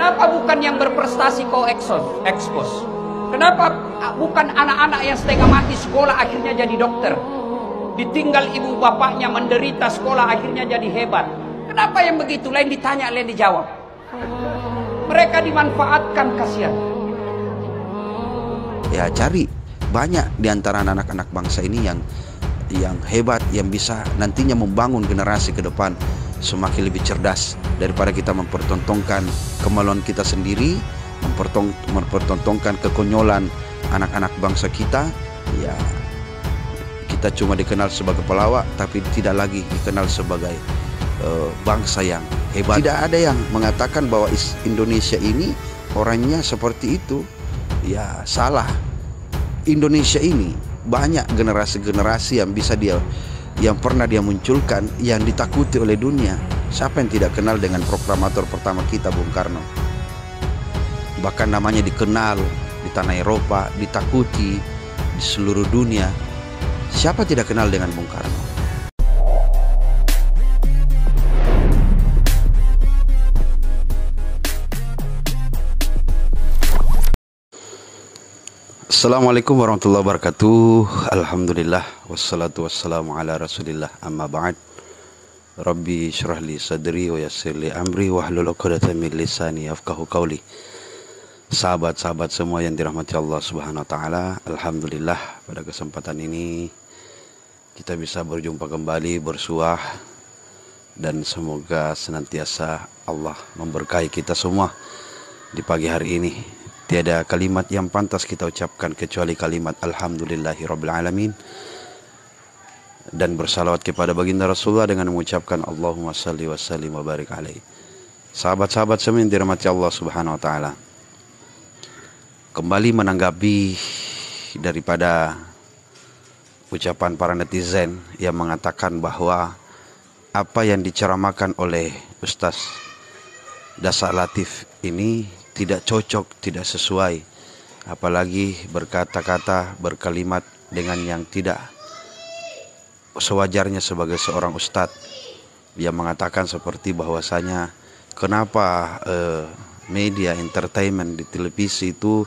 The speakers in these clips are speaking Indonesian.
Kenapa bukan yang berprestasi kau ekspos? Kenapa bukan anak-anak yang setengah mati sekolah akhirnya jadi dokter? Ditinggal ibu bapaknya menderita sekolah akhirnya jadi hebat. Kenapa yang begitu? Lain ditanya, lain dijawab. Mereka dimanfaatkan, kasihan. Ya, cari banyak di antara anak-anak bangsa ini yang hebat, yang bisa nantinya membangun generasi ke depan semakin lebih cerdas daripada kita mempertontonkan kemaluan kita sendiri, mempertontonkan kekonyolan anak-anak bangsa kita. Ya, kita cuma dikenal sebagai pelawak, tapi tidak lagi dikenal sebagai bangsa yang hebat. Tidak ada yang mengatakan bahwa Indonesia ini orangnya seperti itu. Ya, salah. Indonesia ini banyak generasi-generasi yang pernah dia munculkan, yang ditakuti oleh dunia. Siapa yang tidak kenal dengan proklamator pertama kita, Bung Karno? Bahkan namanya dikenal di tanah Eropa, ditakuti di seluruh dunia. Siapa tidak kenal dengan Bung Karno? Assalamualaikum warahmatullahi wabarakatuh. Alhamdulillah, wassalatu wassalamu ala rasulillah, amma ba'd. Rabbi syrah li sadri wa yassir li amri wahlul 'uqdatam min lisani yafqahu qawli. Sahabat-sahabat semua yang dirahmati Allah Subhanahu wa taala, alhamdulillah pada kesempatan ini kita bisa berjumpa kembali, bersuah, dan semoga senantiasa Allah memberkahi kita semua di pagi hari ini. Tiada kalimat yang pantas kita ucapkan kecuali kalimat alhamdulillahirabbil alamin, dan bersalawat kepada baginda Rasulullah dengan mengucapkan Allahumma salli wa sallim wa barik alaihi. Sahabat-sahabat semua yang dirahmati Allah Subhanahu wa taala, kembali menanggapi daripada ucapan para netizen yang mengatakan bahwa apa yang diceramahkan oleh Ustaz Dasa Latif ini tidak cocok, tidak sesuai, apalagi berkata-kata, berkalimat dengan yang tidak sewajarnya sebagai seorang ustadz, yang mengatakan seperti bahwasanya kenapa media entertainment di televisi itu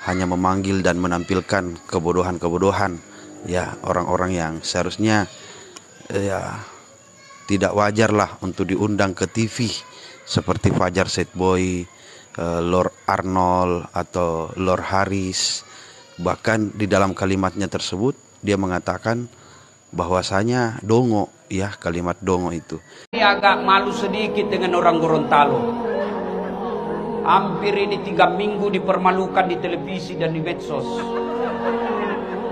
hanya memanggil dan menampilkan kebodohan-kebodohan, ya, orang-orang yang seharusnya ya tidak wajar lah untuk diundang ke TV seperti Fajar Setboy, Lord Arnold atau Lord Haris. Bahkan di dalam kalimatnya tersebut dia mengatakan bahwasanya dongo, ya, kalimat dongo itu. Ini agak malu sedikit dengan orang Gorontalo. Hampir ini 3 minggu dipermalukan di televisi dan di medsos.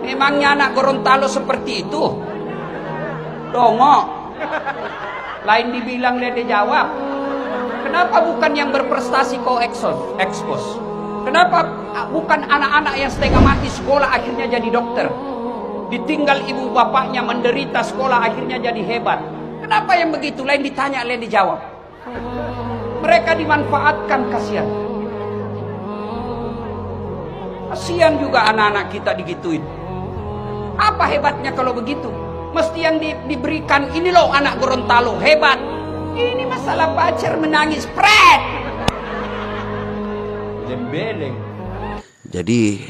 Memangnya anak Gorontalo seperti itu? Dongo. Lain dibilang, lain dijawab. Kenapa bukan yang berprestasi kau ekspos? Kenapa bukan anak-anak yang setengah mati sekolah akhirnya jadi dokter? Ditinggal ibu bapaknya menderita sekolah akhirnya jadi hebat. Kenapa yang begitu? Lain ditanya, lain dijawab. Mereka dimanfaatkan, kasihan. Kasihan juga anak-anak kita digituin. Apa hebatnya kalau begitu? Mesti yang diberikan, ini loh anak Gorontalo hebat. Ini masalah pacar menangis, pret. Jembeleng. Jadi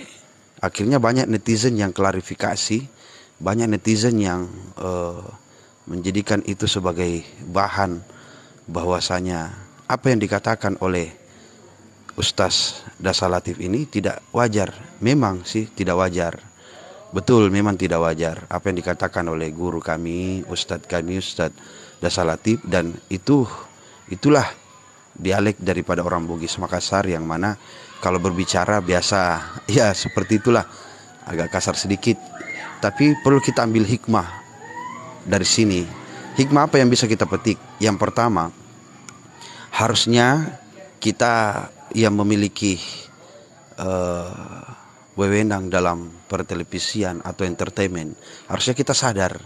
akhirnya banyak netizen yang klarifikasi, banyak netizen yang menjadikan itu sebagai bahan bahwasanya apa yang dikatakan oleh Ustaz Dasa Latif ini tidak wajar. Memang sih tidak wajar. Betul, memang tidak wajar apa yang dikatakan oleh guru kami, Ustadz Dasa Latif, dan itulah dialek daripada orang Bugis Makassar, yang mana kalau berbicara biasa ya seperti itulah, agak kasar sedikit, tapi perlu kita ambil hikmah dari sini. Hikmah apa yang bisa kita petik? Yang pertama, harusnya kita yang memiliki wewenang dalam pertelevisian atau entertainment, harusnya kita sadar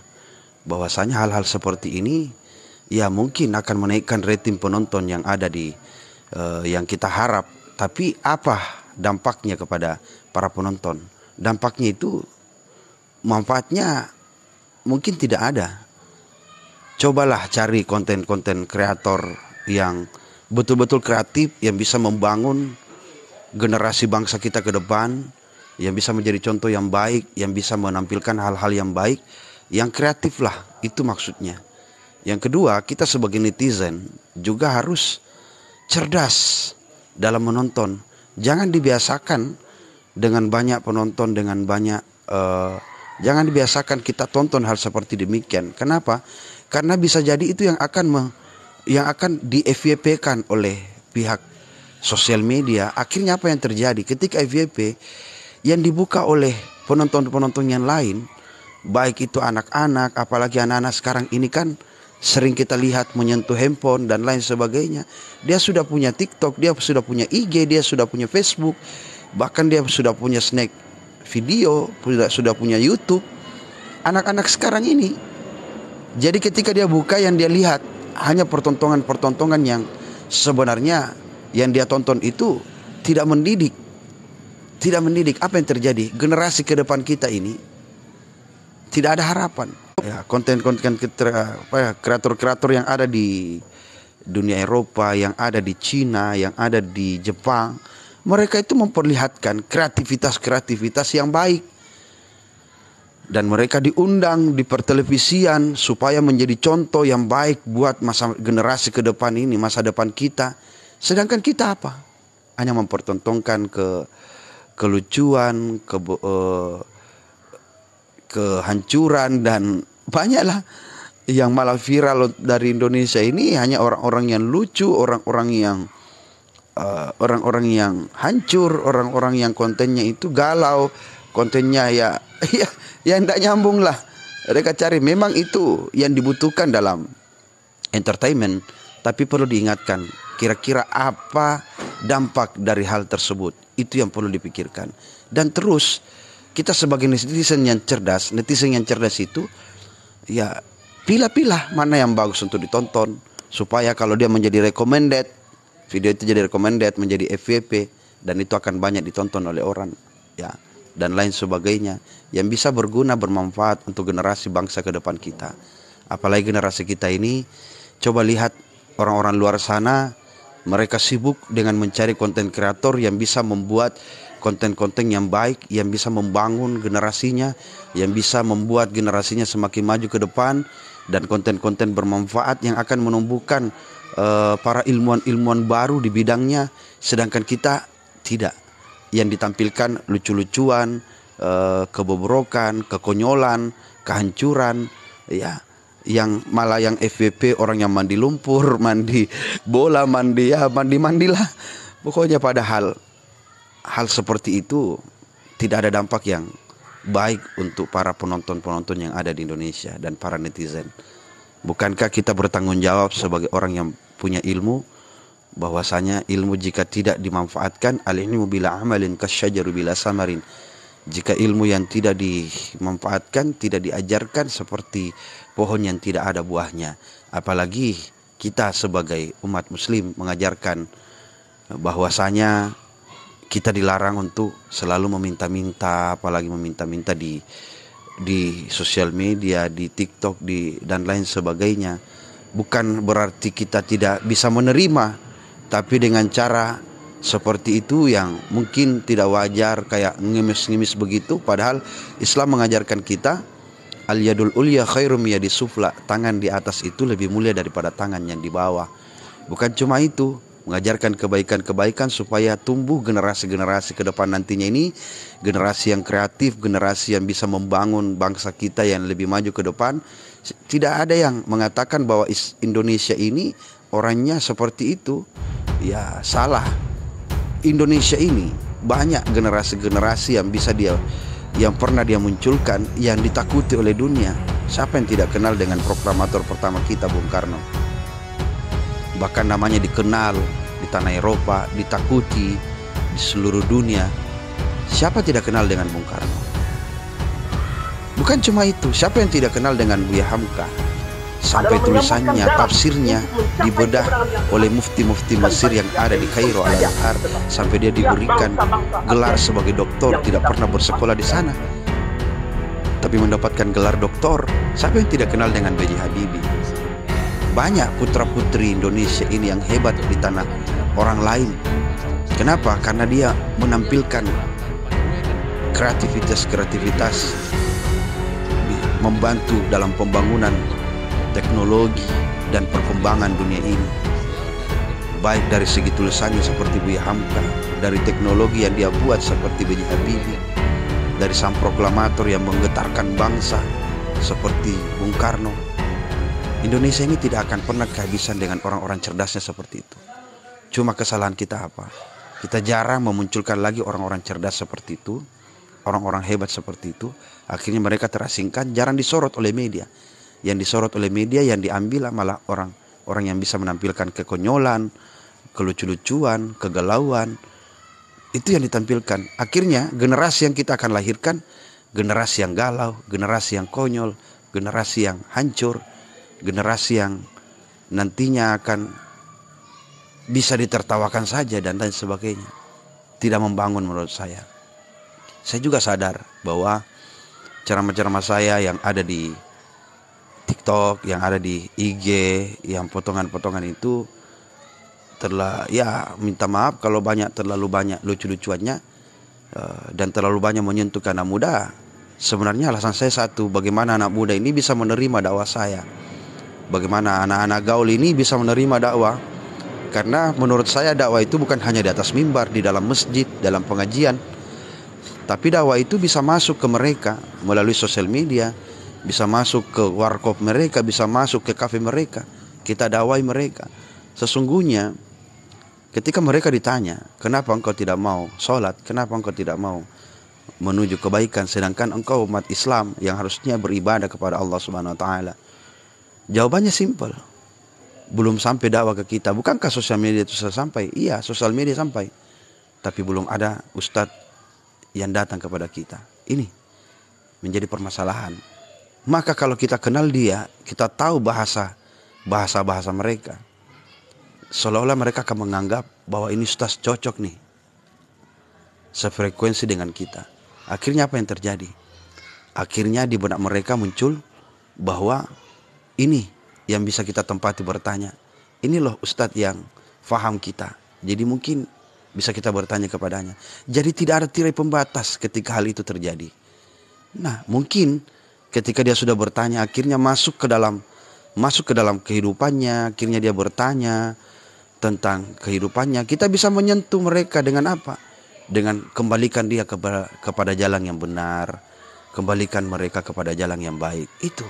bahwasanya hal-hal seperti ini ya mungkin akan menaikkan rating penonton yang ada di yang kita harap, tapi apa dampaknya kepada para penonton? Dampaknya itu, manfaatnya mungkin tidak ada. Cobalah cari konten-konten kreator yang betul-betul kreatif yang bisa membangun generasi bangsa kita ke depan, yang bisa menjadi contoh yang baik, yang bisa menampilkan hal-hal yang baik, yang kreatif lah, itu maksudnya. Yang kedua, kita sebagai netizen juga harus cerdas dalam menonton. Jangan dibiasakan dengan banyak penonton, dengan banyak jangan dibiasakan kita tonton hal seperti demikian. Kenapa? Karena bisa jadi itu yang akan di-FYP-kan oleh pihak sosial media. Akhirnya apa yang terjadi? Ketika FYP yang dibuka oleh penonton-penonton yang lain, baik itu anak-anak, apalagi anak-anak sekarang ini kan sering kita lihat menyentuh handphone dan lain sebagainya. Dia sudah punya TikTok, dia sudah punya IG, dia sudah punya Facebook, bahkan dia sudah punya snack video, sudah punya YouTube. Anak-anak sekarang ini, jadi ketika dia buka, yang dia lihat hanya pertontonan-pertontonan yang sebenarnya yang dia tonton itu tidak mendidik. Tidak mendidik. Apa yang terjadi? Generasi ke depan kita ini tidak ada harapan. Ya, konten-konten kreator-kreator yang ada di dunia Eropa, yang ada di Cina, yang ada di Jepang, mereka itu memperlihatkan kreativitas yang baik. Dan mereka diundang di pertelevisian supaya menjadi contoh yang baik buat masa generasi ke depan ini, masa depan kita. Sedangkan kita apa? Hanya mempertontonkan kelucuan, kehancuran, dan banyaklah yang malah viral dari Indonesia ini hanya orang-orang yang lucu, orang-orang yang hancur, orang-orang yang kontennya itu galau, kontennya ya tidak nyambung lah. Mereka cari, memang itu yang dibutuhkan dalam entertainment, tapi perlu diingatkan kira-kira apa dampak dari hal tersebut. Itu yang perlu dipikirkan. Dan terus kita sebagai netizen yang cerdas itu ya pilah-pilah mana yang bagus untuk ditonton, supaya kalau dia menjadi recommended, video itu jadi recommended, menjadi FYP, dan itu akan banyak ditonton oleh orang, ya, dan lain sebagainya, yang bisa berguna, bermanfaat untuk generasi bangsa ke depan kita. Apalagi generasi kita ini, coba lihat orang-orang luar sana, mereka sibuk dengan mencari konten kreator yang bisa membuat konten-konten yang baik, yang bisa membangun generasinya, yang bisa membuat generasinya semakin maju ke depan, dan konten-konten bermanfaat yang akan menumbuhkan para ilmuwan-ilmuwan baru di bidangnya. Sedangkan kita tidak. Yang ditampilkan lucu-lucuan, kebobrokan, kekonyolan, kehancuran, ya, yang malah yang FYP orang yang mandi lumpur, mandi bola, mandi-mandilah. Pokoknya padahal hal seperti itu tidak ada dampak yang baik untuk para penonton-penonton yang ada di Indonesia dan para netizen. Bukankah kita bertanggung jawab sebagai orang yang punya ilmu, bahwasanya ilmu jika tidak dimanfaatkan, al-ilmu bila amalin kasyajaru bila samarin. Jika ilmu yang tidak dimanfaatkan, tidak diajarkan, seperti pohon yang tidak ada buahnya. Apalagi kita sebagai umat muslim mengajarkan bahwasanya kita dilarang untuk selalu meminta-minta, apalagi meminta-minta di sosial media, di TikTok, dan lain sebagainya. Bukan berarti kita tidak bisa menerima, tapi dengan cara seperti itu yang mungkin tidak wajar, kayak ngemis-ngemis begitu. Padahal Islam mengajarkan kita al-yadul ulya khairum yadis sufla, tangan di atas itu lebih mulia daripada tangan yang di bawah. Bukan cuma itu, mengajarkan kebaikan-kebaikan supaya tumbuh generasi-generasi ke depan nantinya ini, generasi yang kreatif, generasi yang bisa membangun bangsa kita yang lebih maju ke depan. Tidak ada yang mengatakan bahwa Indonesia ini orangnya seperti itu. Ya salah. Indonesia ini banyak generasi-generasi yang pernah dia munculkan, yang ditakuti oleh dunia. Siapa yang tidak kenal dengan proklamator pertama kita, Bung Karno? Bahkan namanya dikenal di tanah Eropa, ditakuti di seluruh dunia. Siapa tidak kenal dengan Bung Karno? Bukan cuma itu, siapa yang tidak kenal dengan Buya Hamka? Sampai tulisannya, tafsirnya dibedah oleh mufti-mufti Mesir yang ada di Kairo, Al-Azhar, sampai dia diberikan gelar sebagai doktor, tidak pernah bersekolah di sana, tapi mendapatkan gelar doktor. Siapa yang tidak kenal dengan B.J. Habibie? banyak putra-putri Indonesia ini yang hebat di tanah orang lain. Kenapa? Karena dia menampilkan kreativitas membantu dalam pembangunan teknologi dan perkembangan dunia ini. Baik dari segi tulisannya seperti Buya Hamka, dari teknologi yang dia buat seperti B.J. Habibie, dari sang proklamator yang menggetarkan bangsa seperti Bung Karno. Indonesia ini tidak akan pernah kehabisan dengan orang-orang cerdasnya seperti itu. Cuma kesalahan kita apa? Kita jarang memunculkan lagi orang-orang cerdas seperti itu, orang-orang hebat seperti itu. Akhirnya mereka terasingkan, jarang disorot oleh media. Yang disorot oleh media, yang diambil malah orang yang bisa menampilkan kekonyolan, kelucu-lucuan, kegalauan. Itu yang ditampilkan. Akhirnya generasi yang kita akan lahirkan, generasi yang galau, generasi yang konyol, generasi yang hancur, generasi yang nantinya akan bisa ditertawakan saja dan lain sebagainya. Tidak membangun menurut saya. Saya juga sadar bahwa ceramah-ceramah saya yang ada di TikTok, yang ada di IG, yang potongan-potongan itu minta maaf kalau terlalu banyak lucu-lucuannya dan terlalu banyak menyentuh anak muda. Sebenarnya alasan saya satu, bagaimana anak muda ini bisa menerima dakwah saya. Bagaimana anak-anak gaul ini bisa menerima dakwah. Karena menurut saya dakwah itu bukan hanya di atas mimbar, di dalam masjid, dalam pengajian. Tapi dakwah itu bisa masuk ke mereka melalui sosial media, bisa masuk ke warkop mereka, bisa masuk ke kafe mereka. Kita dakwai mereka. Sesungguhnya ketika mereka ditanya, kenapa engkau tidak mau sholat, kenapa engkau tidak mau menuju kebaikan, sedangkan engkau umat Islam yang harusnya beribadah kepada Allah Subhanahu Wa Taala. Jawabannya simpel. Belum sampai dakwah ke kita. Bukankah sosial media itu sudah sampai? Iya, sosial media sampai. Tapi belum ada ustadz yang datang kepada kita. Ini menjadi permasalahan. Maka kalau kita kenal dia, kita tahu bahasa mereka, seolah-olah mereka akan menganggap bahwa ini ustadz cocok nih, sefrekuensi dengan kita. Akhirnya apa yang terjadi? Akhirnya di benak mereka muncul bahwa ini yang bisa kita tempati bertanya. Ini loh ustadz yang faham kita. Jadi mungkin bisa kita bertanya kepadanya. Jadi tidak ada tirai pembatas ketika hal itu terjadi. Nah, mungkin ketika dia sudah bertanya, akhirnya masuk ke dalam kehidupannya, akhirnya dia bertanya tentang kehidupannya. Kita bisa menyentuh mereka dengan apa? Dengan kembalikan dia kepada jalan yang benar, kembalikan mereka kepada jalan yang baik. Itu.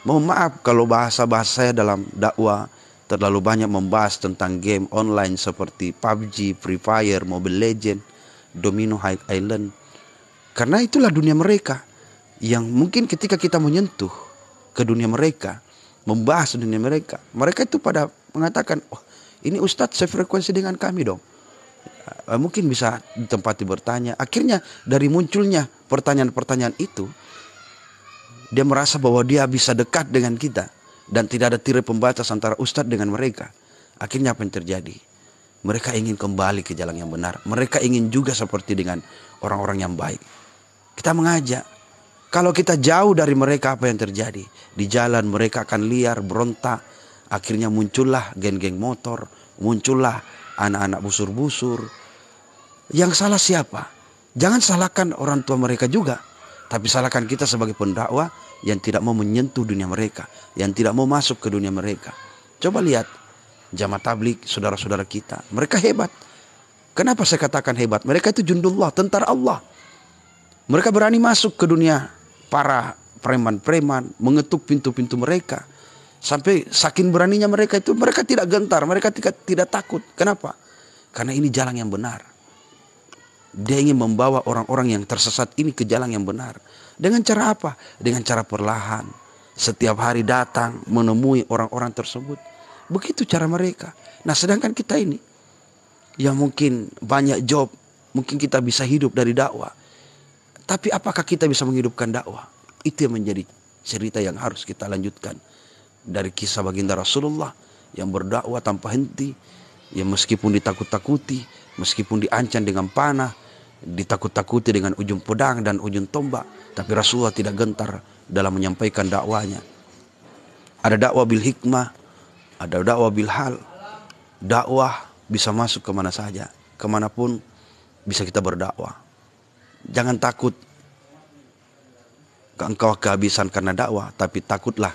Mohon maaf kalau bahasa saya dalam dakwah terlalu banyak membahas tentang game online seperti PUBG, Free Fire, Mobile Legends, Domino High Island. Karena itulah dunia mereka. Yang mungkin ketika kita menyentuh ke dunia mereka, membahas dunia mereka, mereka itu pada mengatakan, oh ini ustadz sefrekuensi dengan kami dong. Mungkin bisa ditempati bertanya. Akhirnya dari munculnya pertanyaan-pertanyaan itu, dia merasa bahwa dia bisa dekat dengan kita. Dan tidak ada tirai pembatas antara ustadz dengan mereka. Akhirnya apa yang terjadi? Mereka ingin kembali ke jalan yang benar. Mereka ingin juga seperti dengan orang-orang yang baik. Kita mengajak. Kalau kita jauh dari mereka, apa yang terjadi? Di jalan mereka akan liar, berontak. Akhirnya muncullah geng-geng motor. Muncullah anak-anak busur-busur. Yang salah siapa? Jangan salahkan orang tua mereka juga. Tapi salahkan kita sebagai pendakwah yang tidak mau menyentuh dunia mereka, yang tidak mau masuk ke dunia mereka. Coba lihat jamaah tabligh saudara-saudara kita, mereka hebat. Kenapa saya katakan hebat? Mereka itu jundullah, tentara Allah. Mereka berani masuk ke dunia para preman-preman, mengetuk pintu-pintu mereka. Sampai saking beraninya mereka itu, mereka tidak gentar, mereka tidak takut. Kenapa? Karena ini jalan yang benar. Dia ingin membawa orang-orang yang tersesat ini ke jalan yang benar. Dengan cara apa? Dengan cara perlahan. Setiap hari datang menemui orang-orang tersebut. Begitu cara mereka. Nah, sedangkan kita ini yang mungkin banyak job, mungkin kita bisa hidup dari dakwah. Tapi apakah kita bisa menghidupkan dakwah? Itu yang menjadi cerita yang harus kita lanjutkan. Dari kisah baginda Rasulullah yang berdakwah tanpa henti. Yang meskipun ditakut-takuti, meskipun diancam dengan panah, ditakut-takuti dengan ujung pedang dan ujung tombak, tapi Rasulullah tidak gentar dalam menyampaikan dakwanya. Ada dakwah bil hikmah, Ada dakwah bilhal. Dakwah bisa masuk kemana saja, kemanapun bisa kita berdakwah. Jangan takut engkau kehabisan karena dakwah, tapi takutlah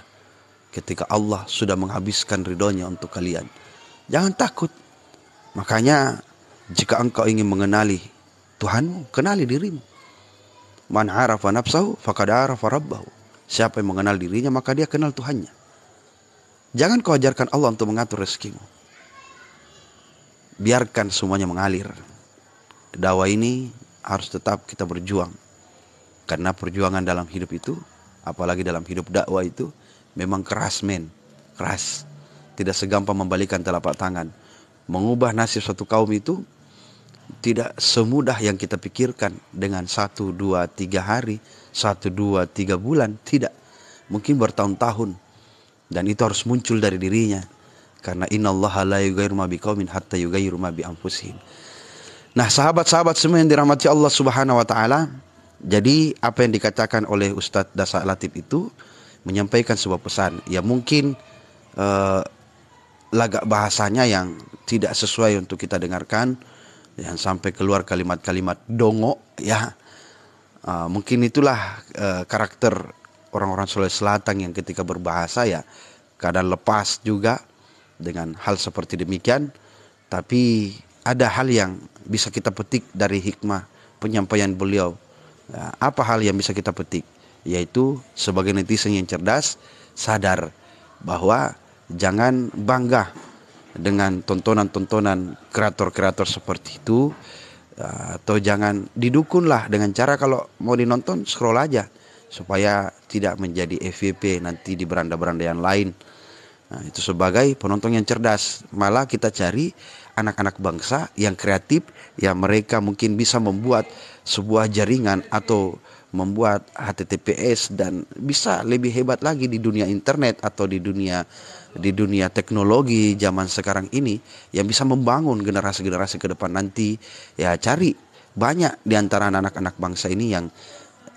ketika Allah sudah menghabiskan ridhonya untuk kalian. Jangan takut. Makanya jika engkau ingin mengenali Tuhanmu, kenali dirimu. Man arafa nafsahu faqad arafa rabbahu. Siapa yang mengenal dirinya maka dia kenal Tuhannya. Jangan kau ajarkan Allah untuk mengatur rezekimu. Biarkan semuanya mengalir. Dakwah ini harus tetap kita berjuang. Karena perjuangan dalam hidup itu, apalagi dalam hidup dakwah itu, memang keras men. Keras. Tidak segampang membalikan telapak tangan. Mengubah nasib satu kaum itu tidak semudah yang kita pikirkan dengan 1, 2, 3 hari, 1, 2, 3 bulan. Tidak. Mungkin bertahun-tahun. Dan itu harus muncul dari dirinya. Karena innallaha la yughayyiru ma biqaumin hatta yughayyiru ma bi anfusihim. Nah, sahabat-sahabat semua yang dirahmati Allah Subhanahu wa taala, jadi apa yang dikatakan oleh Ustadz Dasa Latif itu menyampaikan sebuah pesan. Ya mungkin lagak bahasanya yang tidak sesuai untuk kita dengarkan, yang sampai keluar kalimat-kalimat dongo ya. Mungkin itulah karakter orang-orang Sulawesi Selatan yang ketika berbahasa ya kadang lepas juga dengan hal seperti demikian. Tapi ada hal yang bisa kita petik dari hikmah penyampaian beliau. Apa hal yang bisa kita petik? Yaitu sebagai netizen yang cerdas, sadar bahwa jangan bangga dengan tontonan-tontonan kreator-kreator seperti itu, atau jangan didukunlah dengan cara kalau mau dinonton scroll aja supaya tidak menjadi FYP nanti di beranda-beranda yang lain. Nah, itu sebagai penonton yang cerdas. Malah kita cari anak-anak bangsa yang kreatif, yang mereka mungkin bisa membuat sebuah jaringan atau membuat HTTPS dan bisa lebih hebat lagi di dunia internet atau di dunia teknologi zaman sekarang ini yang bisa membangun generasi-generasi ke depan nanti. Ya cari banyak di antara anak-anak bangsa ini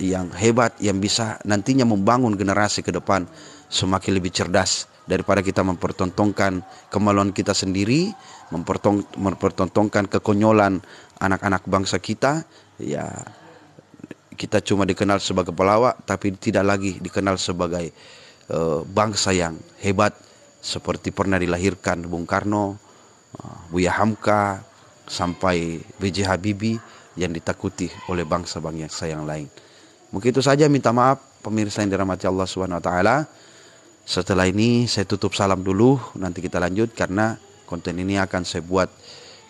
yang hebat, yang bisa nantinya membangun generasi ke depan semakin lebih cerdas daripada kita mempertontonkan kemaluan kita sendiri, mempertontonkan kekonyolan anak-anak bangsa kita. Ya kita cuma dikenal sebagai pelawak tapi tidak lagi dikenal sebagai bangsa yang hebat seperti pernah dilahirkan Bung Karno, Buya Hamka sampai B.J. Habibie yang ditakuti oleh bangsa-bangsa yang lain. Mungkin itu saja, minta maaf pemirsa yang dirahmati Allah Subhanahu wa taala. Setelah ini saya tutup salam dulu, nanti kita lanjut karena konten ini akan saya buat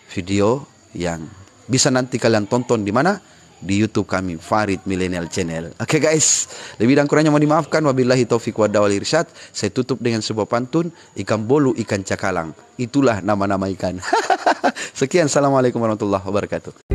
video yang bisa nanti kalian tonton di mana? Di YouTube kami, Farid Millennial Channel. Oke guys, lebih dan kurangnya mau dimaafkan. Wabillahi taufiq wal irsyad. Saya tutup dengan sebuah pantun, ikan bolu, ikan cakalang. Itulah nama-nama ikan. Sekian, assalamualaikum warahmatullahi wabarakatuh.